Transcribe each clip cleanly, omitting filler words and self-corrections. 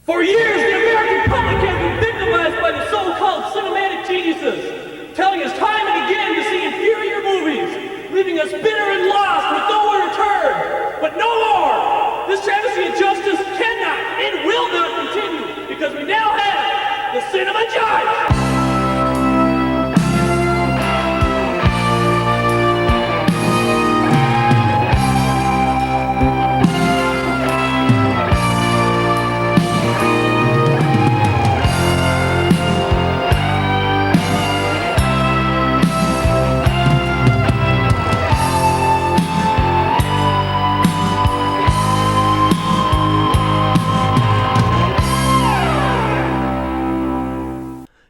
For years, the American public has been victimized by the so-called cinematic geniuses, telling us time and again to see inferior movies, leaving us bitter and lost with nowhere to turn. But no more! This travesty of justice cannot and will not continue, because we now have the Cinema Judge!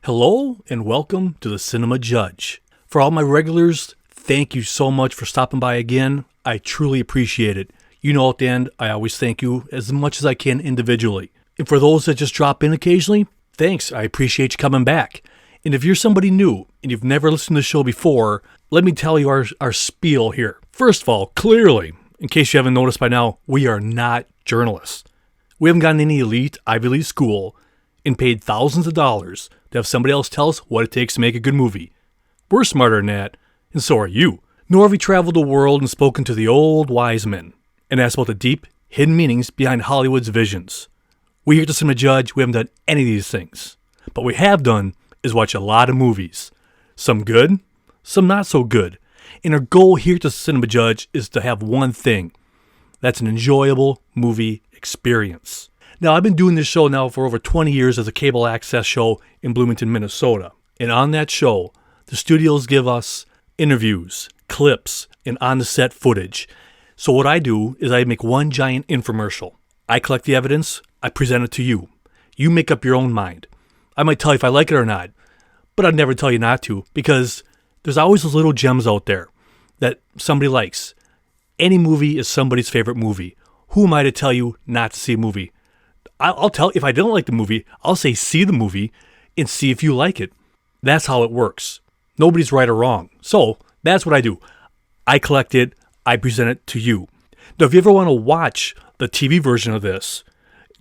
Hello and welcome to the Cinema Judge. For all my regulars, thank you so much for stopping by again. I truly appreciate it. You know at the end, I always thank you as much as I can individually. And for those that just drop in occasionally, thanks. I appreciate you coming back. And if you're somebody new and you've never listened to the show before, let me tell you our spiel here. First of all, clearly, in case you haven't noticed by now, we are not journalists. We haven't gotten any elite Ivy League school and paid thousands of dollars to have somebody else tell us what it takes to make a good movie. We're smarter than that, and so are you. Nor have we traveled the world and spoken to the old wise men and asked about the deep, hidden meanings behind Hollywood's visions. We here at the Cinema Judge, we haven't done any of these things. But what we have done is watch a lot of movies. Some good, some not so good. And our goal here at the Cinema Judge is to have one thing. That's an enjoyable movie experience. Now, I've been doing this show now for over 20 years as a cable access show in Bloomington, Minnesota. And on that show, the studios give us interviews, clips, and on-the-set footage. So what I do is I make one giant infomercial. I collect the evidence, I present it to you. You make up your own mind. I might tell you if I like it or not, but I'd never tell you not to, because there's always those little gems out there that somebody likes. Any movie is somebody's favorite movie. Who am I to tell you not to see a movie? I'll tell, if I don't like the movie, I'll say see the movie and see if you like it. That's how it works. Nobody's right or wrong. So that's what I do. I collect it, I present it to you. Now, if you ever want to watch the TV version of this,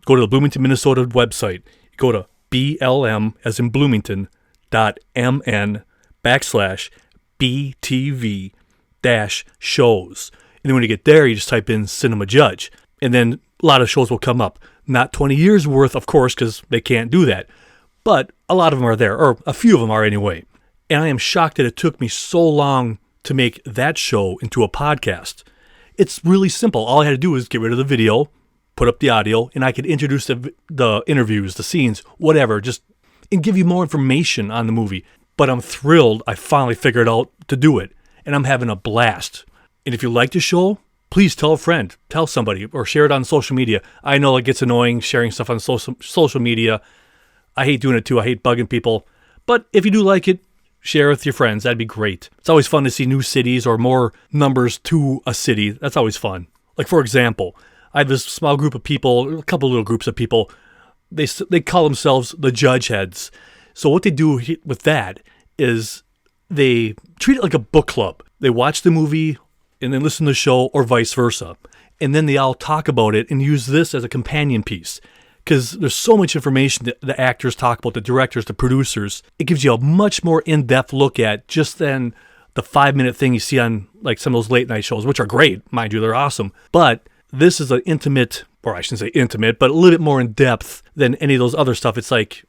go to the Bloomington, Minnesota website. Go to BLM, as in Bloomington, .mn/BTV-shows. And then when you get there, you just type in Cinema Judge. And then a lot of shows will come up. Not 20 years worth, of course, because they can't do that. But a lot of them are there, or a few of them are anyway. And I am shocked that it took me so long to make that show into a podcast. It's really simple. All I had to do was get rid of the video, put up the audio, and I could introduce the interviews, the scenes, whatever, just and give you more information on the movie. But I'm thrilled I finally figured out to do it, and I'm having a blast. And if you like the show, please tell a friend, tell somebody, or share it on social media. I know it gets annoying sharing stuff on social media. I hate doing it too. I hate bugging people. But if you do like it, share it with your friends. That'd be great. It's always fun to see new cities or more numbers to a city. That's always fun. Like, for example, I have this small group of people, a couple little groups of people. They call themselves the Judge Heads. So what they do with that is they treat it like a book club. They watch the movie and then listen to the show, or vice versa. And then they all talk about it and use this as a companion piece. Because there's so much information that the actors talk about, the directors, the producers. It gives you a much more in-depth look at just than the 5-minute thing you see on like some of those late night shows, which are great, mind you, they're awesome. But this is an intimate, or I shouldn't say intimate, but a little bit more in depth than any of those other stuff. It's like,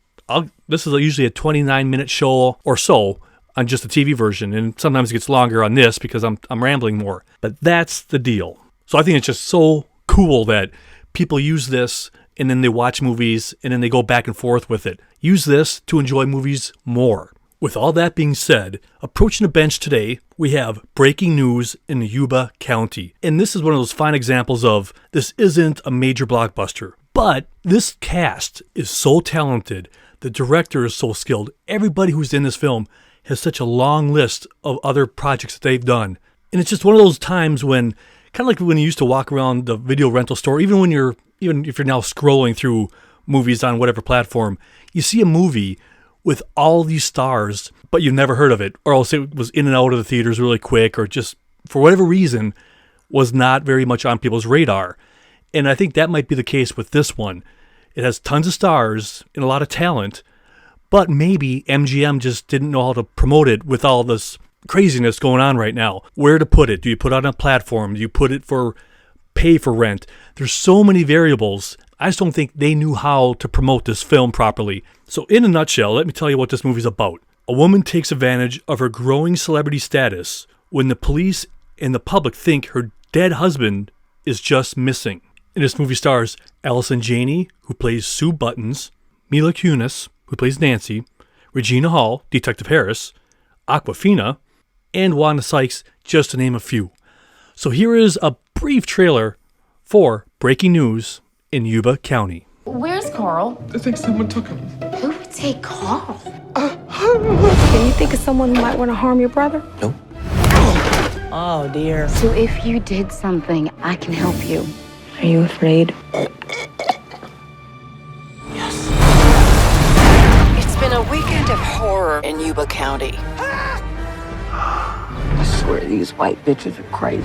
this is usually a 29-minute show or so on just the TV version, and sometimes it gets longer on this because I'm rambling more. But that's the deal. So I think it's just so cool that people use this and then they watch movies and then they go back and forth with it. Use this to enjoy movies more. With all that being said, approaching the bench today, we have breaking news in Yuba County. And this is one of those fine examples of this isn't a major blockbuster, but this cast is so talented. The director is so skilled. Everybody who's in this film has such a long list of other projects that they've done. And it's just one of those times when, kind of like when you used to walk around the video rental store, even if you're now scrolling through movies on whatever platform, you see a movie with all these stars, but you've never heard of it, or else it was in and out of the theaters really quick, or just for whatever reason was not very much on people's radar. And I think that might be the case with this one. It has tons of stars and a lot of talent, but maybe MGM just didn't know how to promote it with all this craziness going on right now. Where to put it? Do you put it on a platform? Do you put it for pay for rent? There's so many variables. I just don't think they knew how to promote this film properly. So in a nutshell, let me tell you what this movie's about. A woman takes advantage of her growing celebrity status when the police and the public think her dead husband is just missing. And this movie stars Allison Janney, who plays Sue Buttons, Mila Kunis, who plays Nancy, Regina Hall, Detective Harris, Awkwafina, and Wanda Sykes, just to name a few. So here is a brief trailer for breaking news in Yuba County. Where's Carl? I think someone took him. Who would take Carl? Can you think of someone who might want to harm your brother? No. Oh, dear. So if you did something, I can help you. Are you afraid? Yes. It's been a weekend of horror in Yuba County. I swear these white bitches are crazy.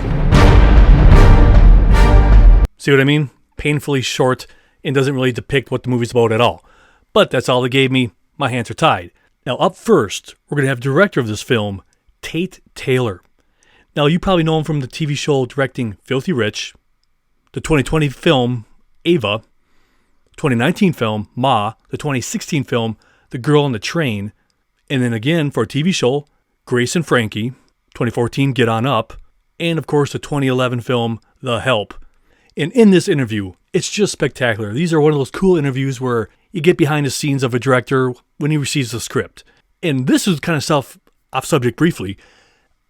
See what I mean? Painfully short and doesn't really depict what the movie's about at all. But that's all they gave me. My hands are tied. Now up first, we're going to have director of this film, Tate Taylor. Now you probably know him from the TV show directing Filthy Rich, the 2020 film Ava, 2019 film Ma, the 2016 film The Girl on the Train, and then again for a TV show Grace and Frankie, 2014 Get On Up, and of course the 2011 film The Help. And in this interview, it's just spectacular. These are one of those cool interviews where you get behind the scenes of a director when he receives the script. And this is kind of off subject briefly.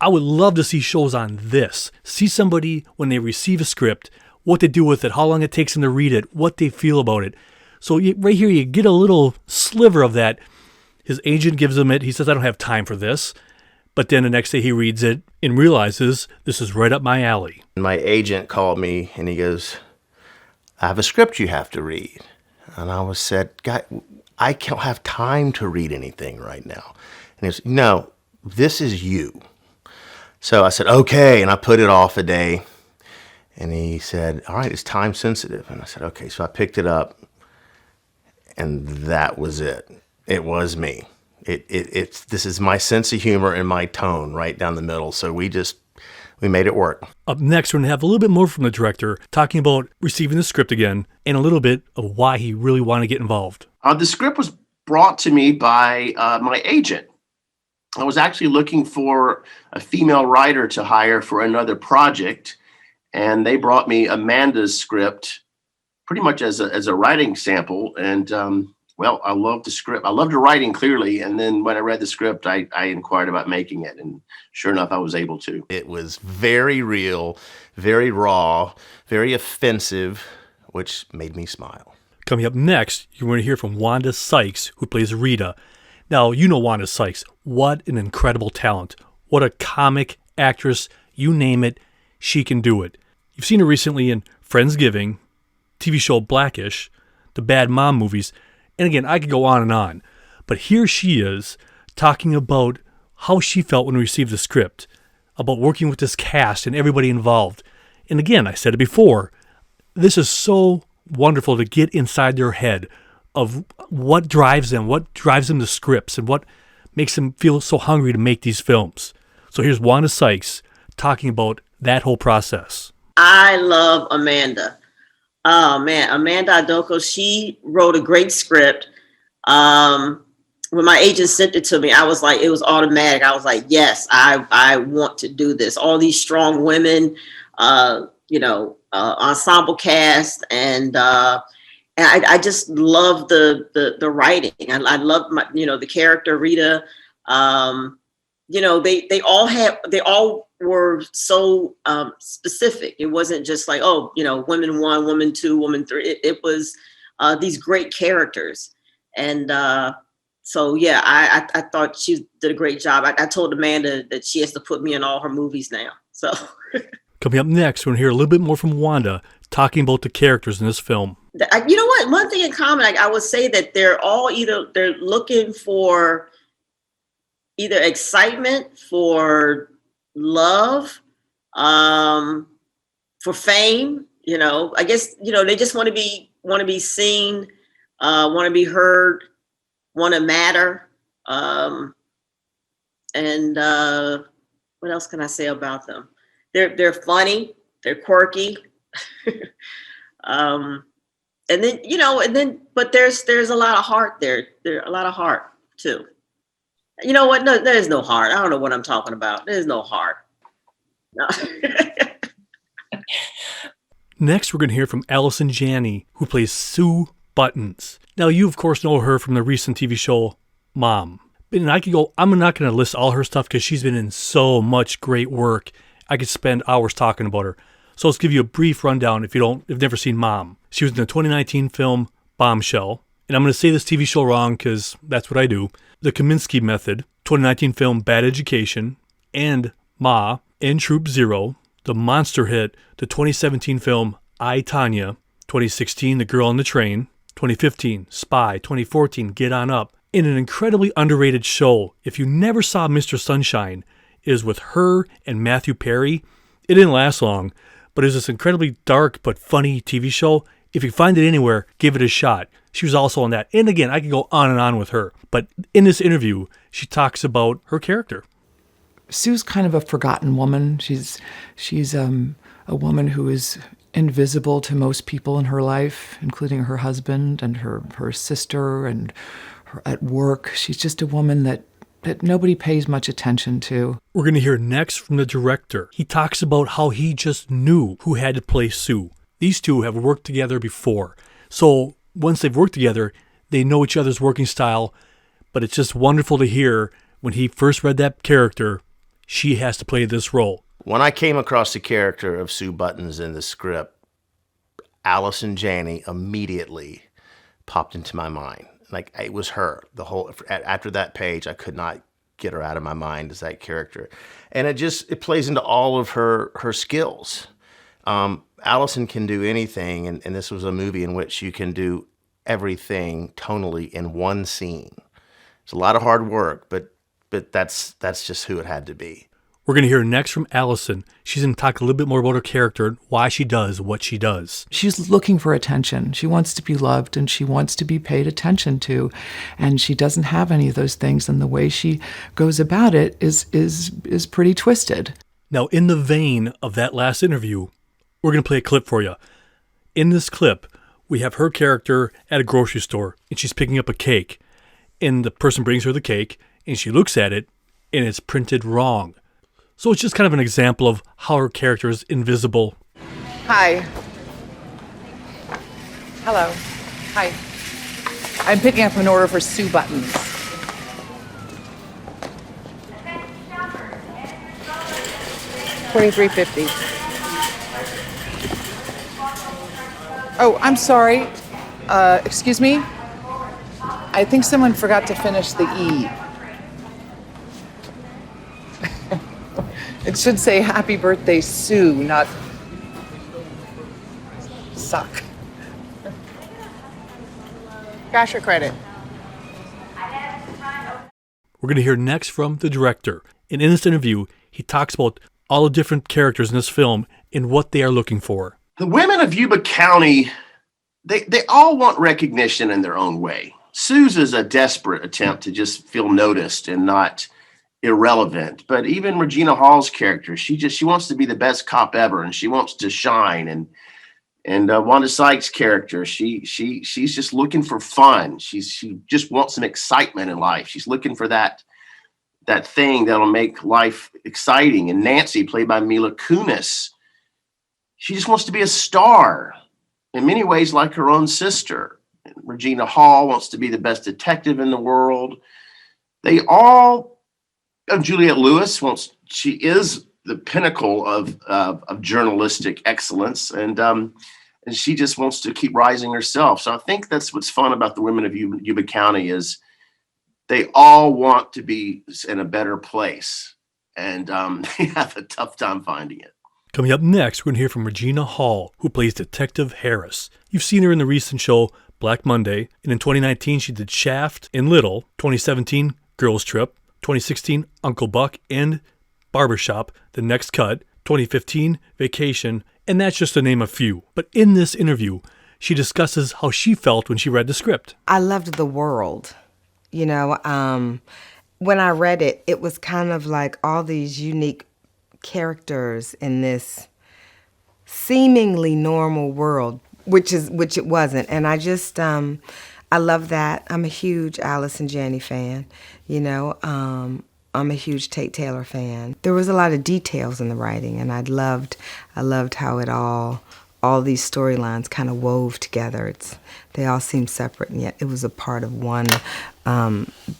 I would love to see shows on this. See somebody when they receive a script, what they do with it, how long it takes them to read it, what they feel about it. So right here you get a little sliver of that. His agent gives him it. He says, I don't have time for this. But then the next day he reads it and realizes this is right up my alley. My agent called me and he goes, I have a script you have to read. And I said, God, I can't have time to read anything right now. And he goes, no, this is you. So I said, okay. And I put it off a day. And he said, all right, it's time sensitive. And I said, okay. So I picked it up and that was it. It was me. This is my sense of humor and my tone right down the middle. So we made it work. Up next, we're going to have a little bit more from the director, talking about receiving the script again, and a little bit of why he really wanted to get involved. The script was brought to me by my agent. I was actually looking for a female writer to hire for another project, and they brought me Amanda's script pretty much as a writing sample. And well, I loved the script. I loved the writing clearly. And then when I read the script, I inquired about making it. And sure enough, I was able to. It was very real, very raw, very offensive, which made me smile. Coming up next, you're going to hear from Wanda Sykes, who plays Rita. Now, you know Wanda Sykes. What an incredible talent. What a comic actress. You name it, she can do it. You've seen her recently in Friendsgiving, TV show Blackish, the Bad Mom movies. And again, I could go on. But here she is talking about how she felt when we received the script, about working with this cast and everybody involved. And again, I said it before, this is so wonderful to get inside their head of what drives them to scripts, and what makes them feel so hungry to make these films. So here's Wanda Sykes talking about that whole process. I love Amanda. Oh man, Amanda Adoko, she wrote a great script. When my agent sent it to me, I was like, it was automatic. I was like, yes, I want to do this. All these strong women, ensemble cast, and I just love the writing. I love the character Rita. They all were so specific. It wasn't just like, woman 1, woman 2, woman 3. It was these great characters. And so, yeah, I thought she did a great job. I told Amanda that she has to put me in all her movies now. So coming up next, we're going to hear a little bit more from Wanda talking about the characters in this film. You know what? One thing in common, I would say that they're all they're looking for either excitement, for love, for fame. I guess they just want to be seen want to be heard, want to matter. And what else can I say about them? They're funny, they're quirky. And then, but there's a lot of heart there. There's a lot of heart too. You know what? No, there's no heart. I don't know what I'm talking about. There's no heart. No. Next, we're going to hear from Allison Janney, who plays Sue Buttons. Now, you, of course, know her from the recent TV show Mom. And I'm not going to list all her stuff because she's been in so much great work. I could spend hours talking about her. So let's give you a brief rundown if you've never seen Mom. She was in the 2019 film Bombshell. And I'm going to say this TV show wrong because that's what I do. The Kaminsky Method, 2019 film Bad Education, and Ma, and Troop Zero, the monster hit, the 2017 film I, Tanya, 2016 The Girl on the Train, 2015 Spy, 2014 Get On Up, in an incredibly underrated show. If you never saw Mr. Sunshine, it is with her and Matthew Perry. It didn't last long, but it was this incredibly dark but funny TV show. If you find it anywhere, give it a shot. She was also on that. And again, I could go on and on with her. But in this interview, she talks about her character. Sue's kind of a forgotten woman. She's a woman who is invisible to most people in her life, including her husband and her sister and her at work. She's just a woman that nobody pays much attention to. We're going to hear next from the director. He talks about how he just knew who had to play Sue. These two have worked together before. So once they've worked together, they know each other's working style. But it's just wonderful to hear when he first read that character, she has to play this role. When I came across the character of Sue Buttons in the script, Allison Janney immediately popped into my mind. Like, it was her. After that page, I could not get her out of my mind as that character. And it plays into all of her skills. Allison can do anything, and this was a movie in which you can do everything tonally in one scene. It's a lot of hard work, but that's just who it had to be. We're going to hear next from Allison. She's going to talk a little bit more about her character and why she does what she does. She's looking for attention. She wants to be loved and she wants to be paid attention to. And she doesn't have any of those things. And the way she goes about it is pretty twisted. Now, in the vein of that last interview, we're going to play a clip for you. In this clip, we have her character at a grocery store and she's picking up a cake. And the person brings her the cake and she looks at it and it's printed wrong. So it's just kind of an example of how her character is invisible. Hi. Hello. Hi. I'm picking up an order for Sue Buttons. $23.50. Oh, I'm sorry. Excuse me? I think someone forgot to finish the E. It should say happy birthday, Sue, not suck. Cash or credit? We're going to hear next from the director. And in this interview, he talks about all the different characters in this film and what they are looking for. The women of Yuba County, they all want recognition in their own way. Sue's is a desperate attempt to just feel noticed and not irrelevant. But even Regina Hall's character, she wants to be the best cop ever, and she wants to shine. And Wanda Sykes' character, she's just looking for fun. She just wants some excitement in life. She's looking for that thing that'll make life exciting. And Nancy, played by Mila Kunis, she just wants to be a star in many ways, like her own sister. And Regina Hall wants to be the best detective in the world. They all. Juliette Lewis she is the pinnacle of journalistic excellence, and she just wants to keep rising herself. So I think that's what's fun about the women of Yuba County is they all want to be in a better place, and they have a tough time finding it. Coming up next, we're going to hear from Regina Hall, who plays Detective Harris. You've seen her in the recent show Black Monday, and in 2019 she did Shaft and Little, 2017 Girls Trip, 2016, Uncle Buck, and Barbershop, The Next Cut, 2015, Vacation, and that's just to name a few. But in this interview, She discusses how she felt when she read the script. I loved the world. You know, when I read it, it was kind of like all these unique characters in this seemingly normal world, which it wasn't. And I just, I love that. I'm a huge Allison Janney fan, you know. I'm a huge Tate Taylor fan. There was a lot of details in the writing, and I loved how it all these storylines kind of wove together. They all seemed separate, and yet it was a part of one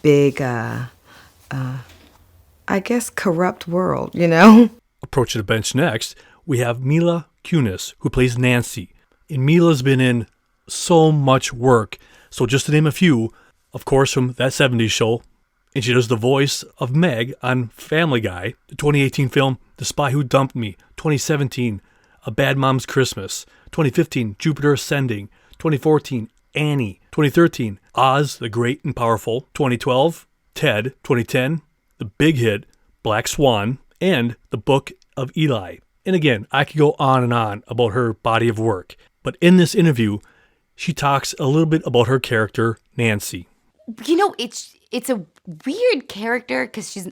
big, I guess, corrupt world, you know? Approaching the bench next, we have Mila Kunis, who plays Nancy. And Mila's been in so much work. So just to name a few, of course, from that 70s show, and she does the voice of Meg on Family Guy, the 2018 film The Spy Who Dumped Me, 2017, A Bad Mom's Christmas, 2015, Jupiter Ascending, 2014, Annie, 2013, Oz the Great and Powerful, 2012, Ted, 2010, the big hit, Black Swan, and The Book of Eli. And again, I could go on and on about her body of work, but in this interview, she talks a little bit about her character, Nancy. You know, it's a weird character because she's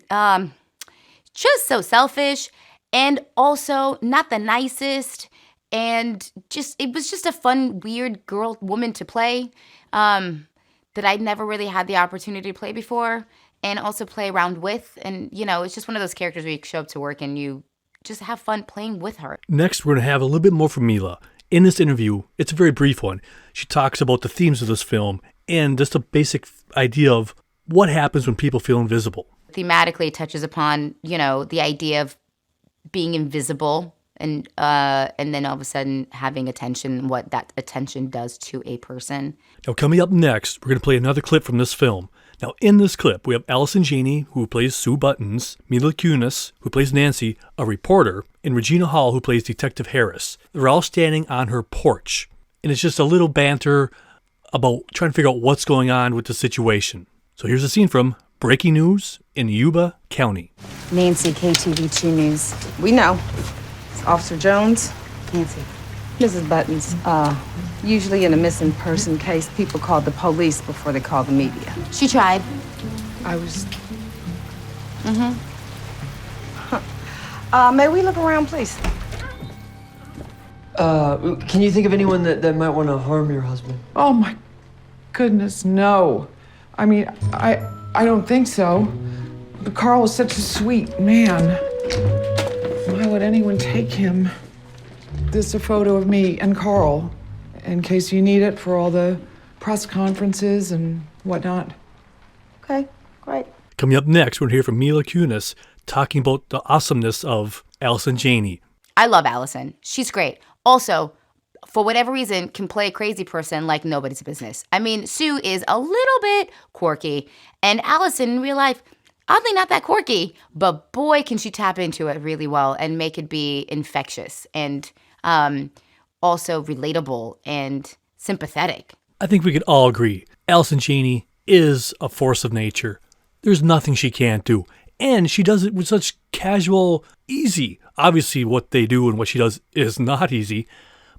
just so selfish and also not the nicest, and it was just a fun, weird woman to play that I'd never really had the opportunity to play before and also play around with. And, you know, it's just one of those characters where you show up to work and you just have fun playing with her. Next, we're going to have a little bit more from Mila. In this interview, it's a very brief one. She talks about the themes of this film and just a basic idea of what happens when people feel invisible. Thematically, it touches upon, you know, the idea of being invisible and then all of a sudden having attention, what that attention does to a person. Now, coming up next, we're going to play another clip from this film. Now, in this clip, we have Allison Janney, who plays Sue Buttons, Mila Kunis, who plays Nancy, a reporter, and Regina Hall, who plays Detective Harris. They're all standing on her porch, and it's just a little banter about trying to figure out what's going on with the situation. So here's a scene from Breaking News in Yuba County. Nancy, KTV2 News. We know. It's Officer Jones. Nancy. Mrs. Buttons. Usually in a missing person case, people call the police before they call the media. She tried. I was... May we look around, please? Can you think of anyone that might want to harm your husband? Oh my goodness, no. I mean, I don't think so. But Carl is such a sweet man. Why would anyone take him? This is a photo of me and Carl, in case you need it for all the press conferences and whatnot. Okay, great. Coming up next, we're going to hear from Mila Kunis talking about the awesomeness of Allison Janney. I love Allison. She's great. Also, for whatever reason, can play a crazy person like nobody's business. I mean, Sue is a little bit quirky, and Allison in real life, oddly not that quirky, but boy, can she tap into it really well and make it be infectious and also relatable and sympathetic. I think we could all agree Allison Janney is a force of nature. There's nothing she can't do. And she does it with such casual, easy. Obviously, what they do and what she does is not easy,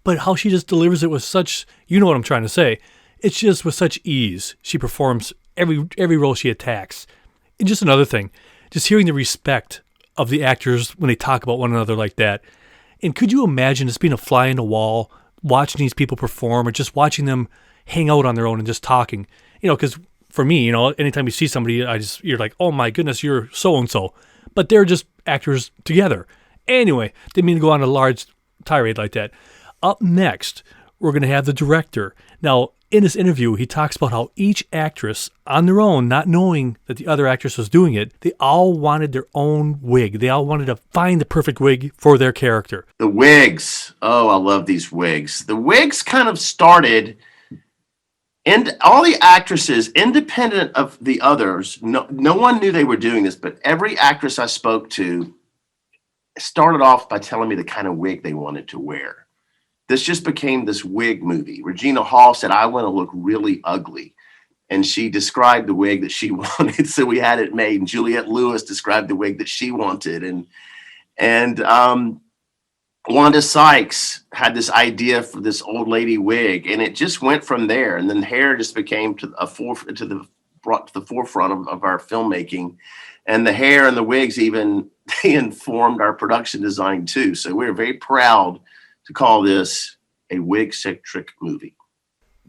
but how she just delivers it with such, you know what I'm trying to say. It's just with such ease. She performs every role she attacks. And just another thing, just hearing the respect of the actors when they talk about one another like that. And could you imagine just being a fly in the wall, watching these people perform or just watching them hang out on their own and just talking? You know, because for me, you know, anytime you see somebody, you're like, oh my goodness, you're so-and-so. But they're just actors together. Anyway, didn't mean to go on a large tirade like that. Up next, we're going to have the director. Now, in this interview, he talks about how each actress, on their own, not knowing that the other actress was doing it, they all wanted their own wig. They all wanted to find the perfect wig for their character. The wigs. Oh, I love these wigs. The wigs kind of started, and all the actresses, independent of the others, no one knew they were doing this, but every actress I spoke to started off by telling me the kind of wig they wanted to wear. This just became this wig movie. Regina Hall said, I want to look really ugly. And she described the wig that she wanted. So we had it made. And Juliette Lewis described the wig that she wanted. And Wanda Sykes had this idea for this old lady wig, and it just went from there. And then hair just became brought to the forefront of our filmmaking, and the hair and the wigs even they informed our production design too. So we're very proud to call this a wig-centric movie.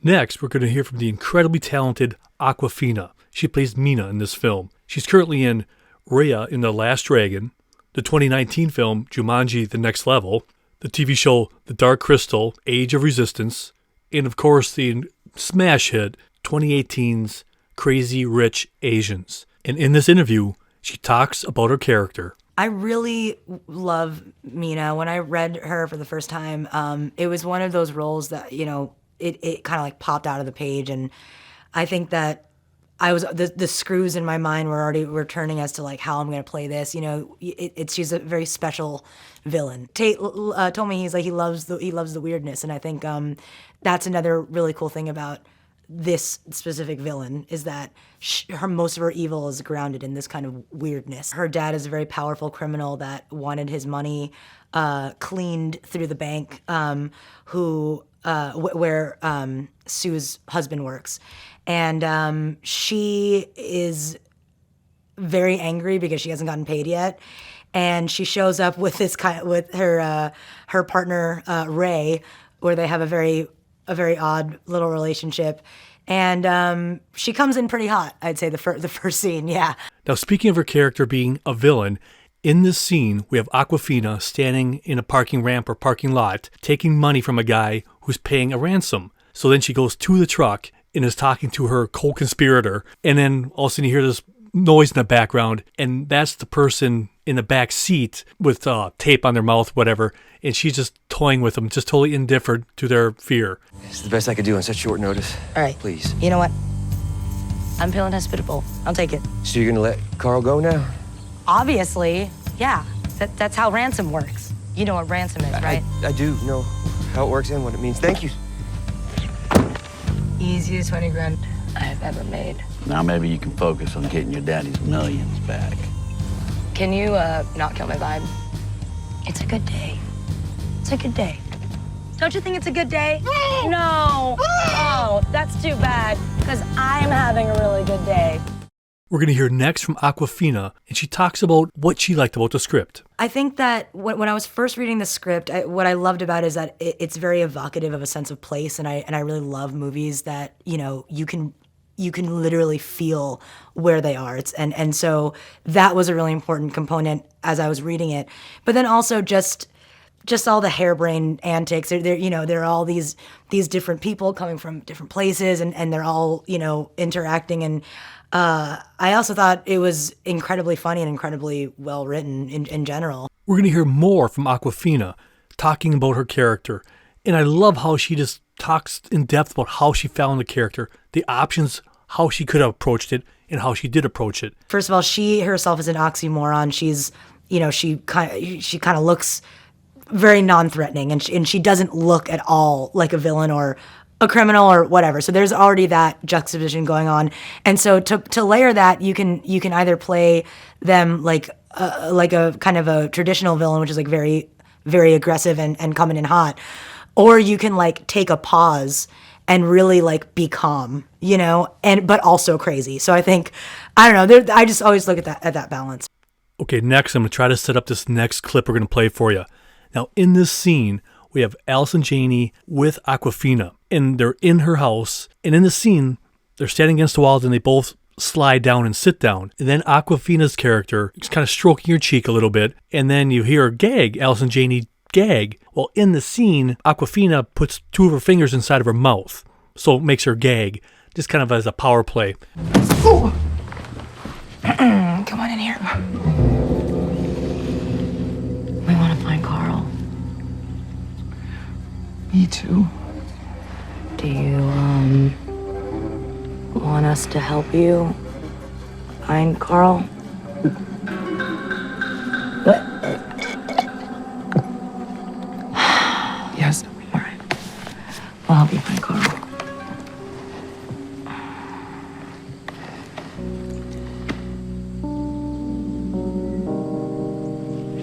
Next, we're going to hear from the incredibly talented Awkwafina. She plays Mina in this film. She's currently in Raya in The Last Dragon, the 2019 film Jumanji: The Next Level, the TV show The Dark Crystal: Age of Resistance, and of course the smash hit 2018's Crazy Rich Asians. And in this interview, she talks about her character. I really love Mina. When I read her for the first time, it was one of those roles that, you know, it kind of like popped out of the page. And I think that the screws in my mind were turning as to like how I'm going to play this. You know, she's a very special villain. Tate told me he loves the weirdness. And I think that's another really cool thing about this specific villain is that most of her evil is grounded in this kind of weirdness. Her dad is a very powerful criminal that wanted his money cleaned through the bank, where Sue's husband works, and she is very angry because she hasn't gotten paid yet, and she shows up with with her partner Ray, where they have a very odd little relationship. And she comes in pretty hot, I'd say, the first scene, yeah. Now, speaking of her character being a villain, in this scene, we have Awkwafina standing in a parking ramp or parking lot, taking money from a guy who's paying a ransom. So then she goes to the truck and is talking to her co-conspirator. And then all of a sudden you hear this noise in the background, and that's the person in the back seat with tape on their mouth, whatever, and she's just toying with them, just totally indifferent to their fear. It's the best I could do on such short notice. All right. Please. You know what? I'm feeling hospitable. I'll take it. So you're gonna let Carl go now? Obviously, yeah. That's how ransom works. You know what ransom is, right? I do know how it works and what it means. Thank you. Easiest 20 grand I've ever made. Now maybe you can focus on getting your daddy's millions back. Can you not kill my vibe? It's a good day. It's a good day. Don't you think it's a good day? No. Oh, that's too bad, because I'm having a really good day. We're going to hear next from Awkwafina, and she talks about what she liked about the script. I think that when I was first reading the script, what I loved about it is that it's very evocative of a sense of place, and I really love movies that, you know, you can literally feel where they are. And so that was a really important component as I was reading it. But then also just all the harebrained antics. There are all these different people coming from different places, and they're all, you know, interacting. And I also thought it was incredibly funny and incredibly well written in general. We're going to hear more from Awkwafina talking about her character. And I love how she just talks in depth about how she found the character, the options, how she could have approached it, and how she did approach it. First of all, she herself is an oxymoron. She's, you know, she kind of looks very non-threatening, and she doesn't look at all like a villain or a criminal or whatever. So there's already that juxtaposition going on. And so to layer that, you can either play them like a kind of a traditional villain, which is like very, very aggressive and coming in hot, or you can like take a pause and really like be calm, you know, but also crazy. So I think, I don't know, I just always look at that balance. Okay, next I'm going to try to set up this next clip we're going to play for you. Now, in this scene, we have Allison Janney with Awkwafina, and they're in her house, and in the scene, they're standing against the walls, and they both slide down and sit down. And then Awkwafina's character is kind of stroking her cheek a little bit, and then you hear her gag, Allison Janney gag. Well, in the scene, Awkwafina puts two of her fingers inside of her mouth, so it makes her gag, just kind of as a power play. Come on in here. We want to find Carl. Me too. Do you, want us to help you find Carl? What? Yes. All right. We'll help you find Carl.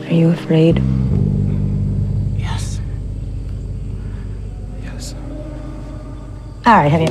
Are you afraid? Yes. All right, honey.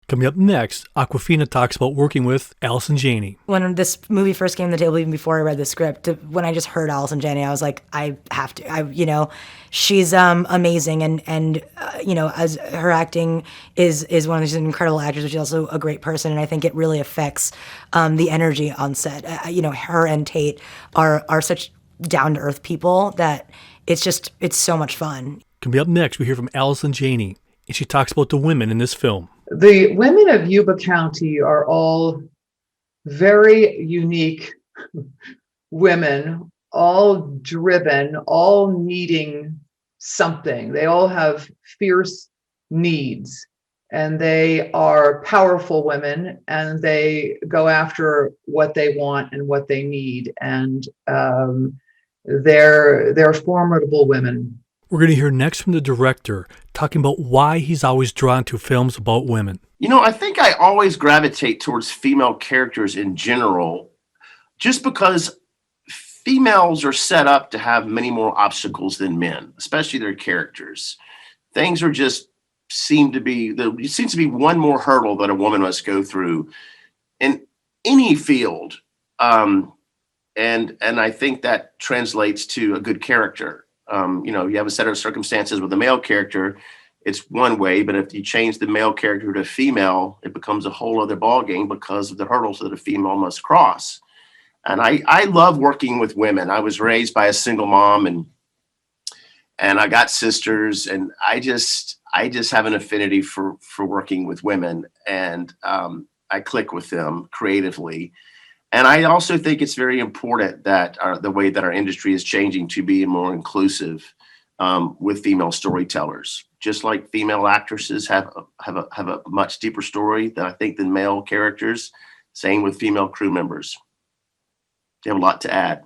Coming up next, Awkwafina talks about working with Allison Janney. When this movie first came to the table, even before I read the script, when I just heard Allison Janney, I was like, I have to. She's amazing, and as her acting is one of these incredible actors, but she's also a great person, and I think it really affects the energy on set. Her and Tate are such down to earth people that it's so much fun. Coming up next, we hear from Allison Janney, and she talks about the women in this film. The women of Yuba County are all very unique women, all driven, all needing something. They all have fierce needs, and they are powerful women, and they go after what they want and what they need. And they're formidable women. We're going to hear next from the director talking about why he's always drawn to films about women. I think I always gravitate towards female characters in general, just because females are set up to have many more obstacles than men, especially their characters. Things are just seems to be one more hurdle that a woman must go through in any field. And I think that translates to a good character. You have a set of circumstances with a male character, it's one way, but if you change the male character to female, it becomes a whole other ballgame because of the hurdles that a female must cross. And I love working with women. I was raised by a single mom, and I got sisters, and I just have an affinity for working with women, and I click with them creatively. And I also think it's very important that the way that our industry is changing to be more inclusive with female storytellers. Just like female actresses have a much deeper story than male characters. Same with female crew members. They have a lot to add.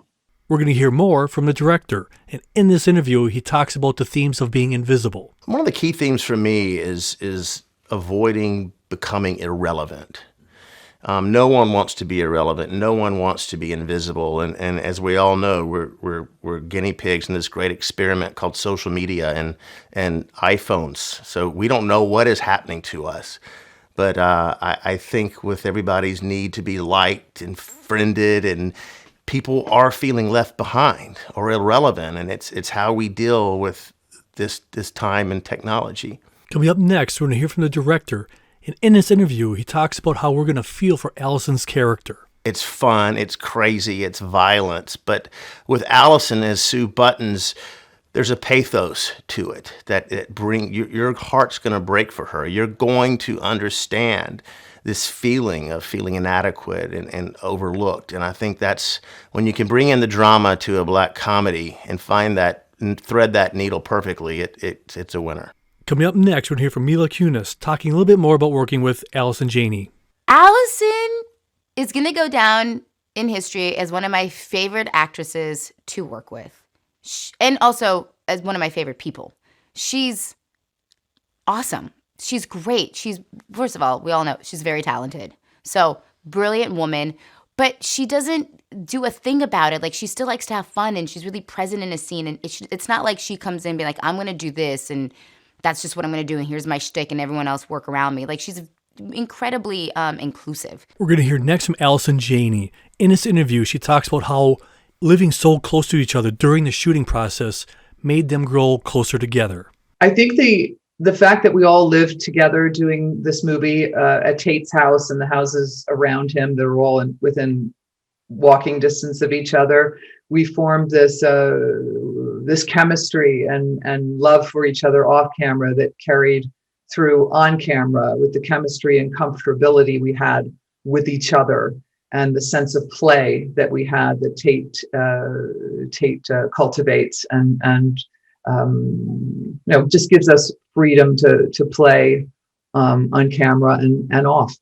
We're going to hear more from the director. And in this interview, he talks about the themes of being invisible. One of the key themes for me is avoiding becoming irrelevant. No one wants to be irrelevant. No one wants to be invisible. And as we all know, we're guinea pigs in this great experiment called social media and iPhones. So we don't know what is happening to us. But I think with everybody's need to be liked and friended, and people are feeling left behind or irrelevant, and it's how we deal with this time and technology. Coming up next, we're going to hear from the director. And in this interview, he talks about how we're going to feel for Allison's character. It's fun, it's crazy, it's violence. But with Allison as Sue Buttons, there's a pathos to it that your heart's going to break for her. You're going to understand this feeling of feeling inadequate and overlooked. And I think that's when you can bring in the drama to a black comedy and find that and thread that needle perfectly, it's a winner. Coming up next, we're going to hear from Mila Kunis talking a little bit more about working with Allison Janney. Allison is going to go down in history as one of my favorite actresses to work with. And also as one of my favorite people. She's awesome. She's great. First of all, we all know she's very talented. So, brilliant woman. But she doesn't do a thing about it. Like, she still likes to have fun, and she's really present in a scene. And it's not like she comes in and be like, I'm going to do this, and that's just what I'm going to do, and here's my shtick, and everyone else work around me. Like, she's incredibly inclusive. We're going to hear next from Allison Janney. In this interview, she talks about how living so close to each other during the shooting process made them grow closer together. I think the fact that we all lived together doing this movie at Tate's house and the houses around him, that were all within walking distance of each other, we formed this chemistry and love for each other off camera that carried through on camera, with the chemistry and comfortability we had with each other and the sense of play that we had that Tate cultivates and just gives us freedom to play on camera and off.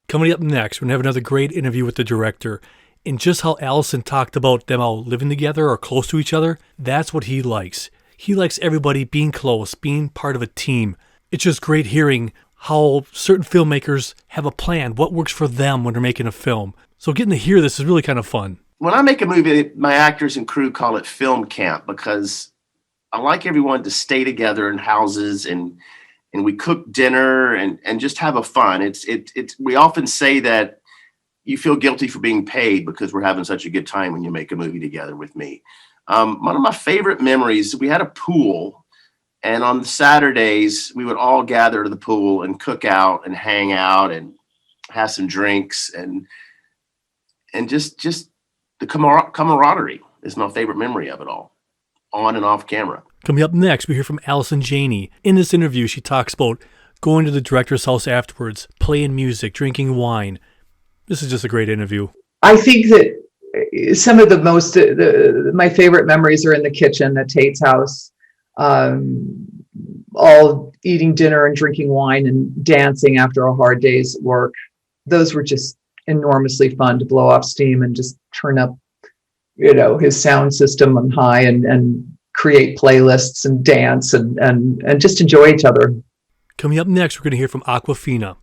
Coming up next, we're going to have another great interview with the director. And just how Allison talked about them all living together or close to each other, that's what he likes. He likes everybody being close, being part of a team. It's just great hearing how certain filmmakers have a plan, what works for them when they're making a film. So getting to hear this is really kind of fun. When I make a movie, my actors and crew call it film camp, because I like everyone to stay together in houses and and we cook dinner and just have a fun. It's we often say that you feel guilty for being paid because we're having such a good time when you make a movie together with me. One of my favorite memories, we had a pool, and on Saturdays we would all gather to the pool and cook out and hang out and have some drinks and just the camaraderie is my favorite memory of it all, on and off camera. Coming up next, we hear from Allison Janney. In this interview, she talks about going to the director's house afterwards, playing music, drinking wine. This is just a great interview. I think that some of the most, my favorite memories are in the kitchen at Tate's house, all eating dinner and drinking wine and dancing after a hard day's work. Those were just enormously fun to blow off steam and just turn up, his sound system on high and create playlists and dance and just enjoy each other. Coming up next, we're going to hear from Awkwafina.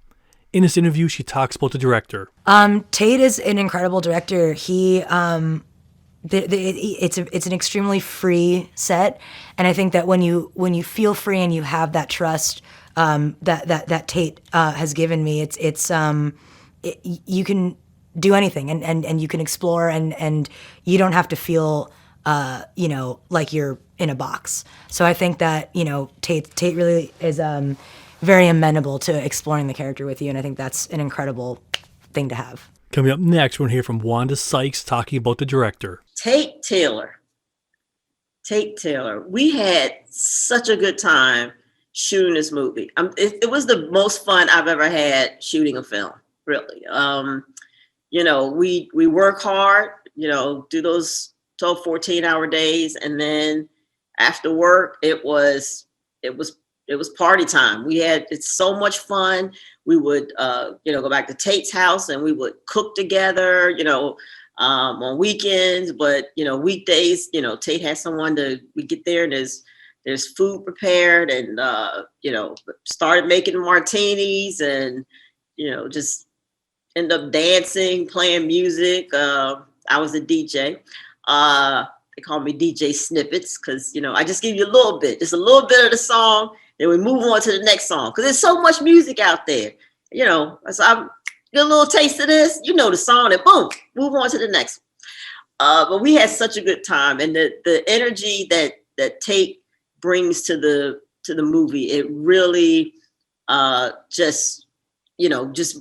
In this interview, she talks about the director. Tate is an incredible director. He, it's an extremely free set, and I think that when you feel free and you have that trust that Tate has given me, you can do anything and you can explore and you don't have to feel like you're in a box. So I think that Tate really is very amenable to exploring the character with you, and I think that's an incredible thing to have. Coming up next, we're going to hear from Wanda Sykes talking about the director. Tate Taylor. We had such a good time shooting this movie. It was the most fun I've ever had shooting a film, really. We work hard, do those 12, 14-hour days, and then after work, it was party time. It's so much fun. We would, go back to Tate's house and we would cook together, on weekends, but, weekdays, Tate has someone we get there and there's food prepared and, started making martinis and, just end up dancing, playing music. I was a DJ. They call me DJ Snippets because, I just give you a little bit of the song. Then we move on to the next song because there's so much music out there, So I get a little taste of this, the song, and boom, move on to the next one. But we had such a good time, and the energy that Tate brings to the movie, it really just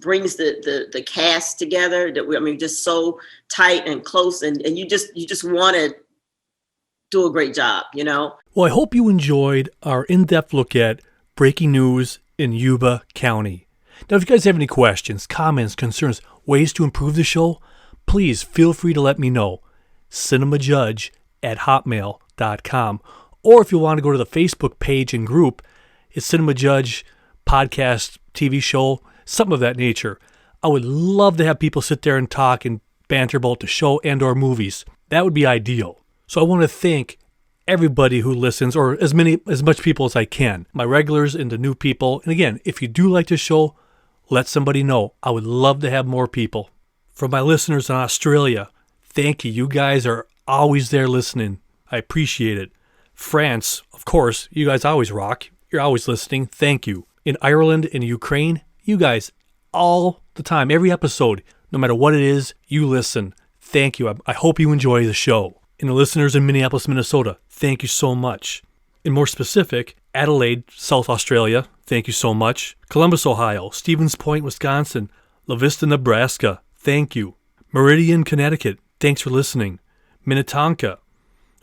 brings the cast together. Just so tight and close, and you just want to do a great job, Well, I hope you enjoyed our in-depth look at breaking news in Yuba County. Now, if you guys have any questions, comments, concerns, ways to improve the show, please feel free to let me know. cinemajudge@hotmail.com. Or if you want to go to the Facebook page and group, it's Cinema Judge Podcast TV Show, something of that nature. I would love to have people sit there and talk and banter about the show and or movies. That would be ideal. So I want to thank everybody who listens, or as much people as I can, my regulars and the new people. And again, if you do like the show, let somebody know. I would love to have more people. For my listeners in Australia, thank you. You guys are always there listening. I appreciate it. France, of course, you guys always rock. You're always listening. Thank you. In Ireland and Ukraine, you guys all the time, every episode, no matter what it is, you listen. Thank you. I hope you enjoy the show. And the listeners in Minneapolis, Minnesota, thank you so much. In more specific, Adelaide, South Australia, thank you so much. Columbus, Ohio, Stevens Point, Wisconsin, La Vista, Nebraska, thank you. Meridian, Connecticut, thanks for listening. Minnetonka,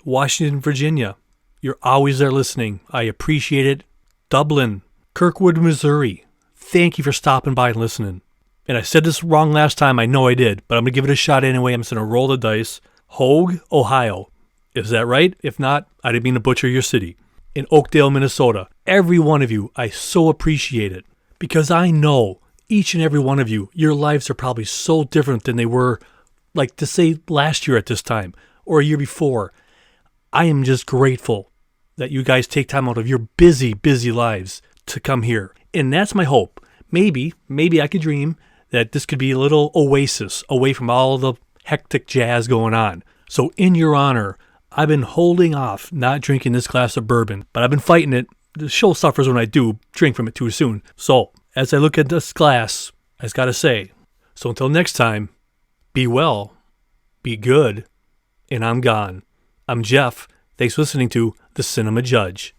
Washington, Virginia, you're always there listening. I appreciate it. Dublin, Kirkwood, Missouri, thank you for stopping by and listening. And I said this wrong last time, I know I did, but I'm going to give it a shot anyway. I'm just going to roll the dice. Hogue, Ohio. Is that right? If not, I didn't mean to butcher your city. In Oakdale, Minnesota. Every one of you, I so appreciate it. Because I know each and every one of you, your lives are probably so different than they were, like to say last year at this time, or a year before. I am just grateful that you guys take time out of your busy, busy lives to come here. And that's my hope. Maybe I could dream that this could be a little oasis away from all the hectic jazz going on. So in your honor, I've been holding off not drinking this glass of bourbon, but I've been fighting it. the show suffers when I do drink from it too soon. So, as I look at this glass, I just gotta say, so until next time, be well, be good, and I'm gone. I'm Jeff. Thanks for listening to The Cinema Judge.